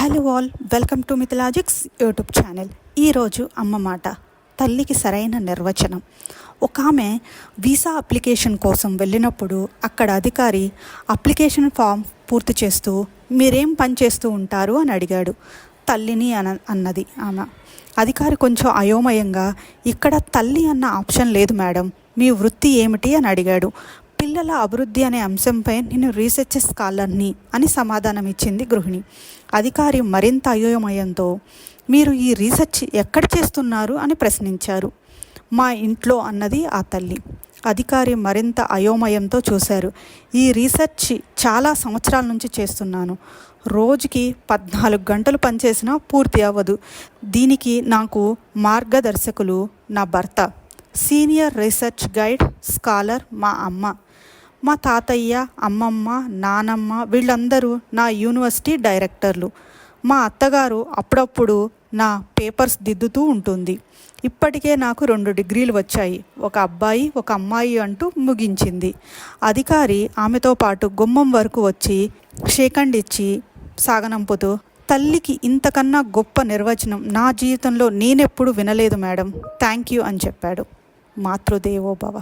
Hello all, welcome to Mythologics YouTube channel. ఈరోజు అమ్మ మాట, తల్లికి సరైన నిర్వచనం. ఒక ఆమె వీసా అప్లికేషన్ కోసం వెళ్ళినప్పుడు అక్కడ అధికారి అప్లికేషన్ ఫామ్ పూర్తి చేస్తూ మీరేం పని చేస్తూ ఉంటారు అని అడిగాడు. తల్లిని అన్నది ఆమె. అధికారి కొంచెం అయోమయంగా, ఇక్కడ తల్లి అన్న ఆప్షన్ లేదు మేడం, మీ వృత్తి ఏమిటి అని అడిగాడు. పిల్లల అభివృద్ధి అనే అంశంపై నేను రీసెర్చ్ స్కాలర్ని అని సమాధానం ఇచ్చింది గృహిణి. అధికారి మరింత అయోమయంతో, మీరు ఈ రీసెర్చ్ ఎక్కడ చేస్తున్నారు అని ప్రశ్నించారు. మా ఇంట్లో అన్నది ఆ తల్లి. అధికారి మరింత అయోమయంతో చూశారు. ఈ రీసెర్చ్ చాలా సంవత్సరాల నుంచి చేస్తున్నాను. రోజుకి 14 గంటలు పనిచేసినా పూర్తి అవ్వదు. దీనికి నాకు మార్గదర్శకులు నా భర్త, సీనియర్ రీసెర్చ్ గైడ్ స్కాలర్ మా అమ్మ, మా తాతయ్య, అమ్మమ్మ, నానమ్మ, వీళ్ళందరూ నా యూనివర్సిటీ డైరెక్టర్లు. మా అత్తగారు అప్పుడప్పుడు నా పేపర్స్ దిద్దుతూ ఉంటుంది. ఇప్పటికే నాకు 2 డిగ్రీలు వచ్చాయి, ఒక అబ్బాయి ఒక అమ్మాయి అంటూ ముగించింది. అధికారి ఆమెతో పాటు గుమ్మం వరకు వచ్చి షేకండ్ ఇచ్చి సాగనంపుతూ, తల్లికి ఇంతకన్నా గొప్ప నిర్వచనం నా జీవితంలో నేనెప్పుడు వినలేదు మేడం, థ్యాంక్ యూ అని చెప్పాడు. మాతృదేవో భవ.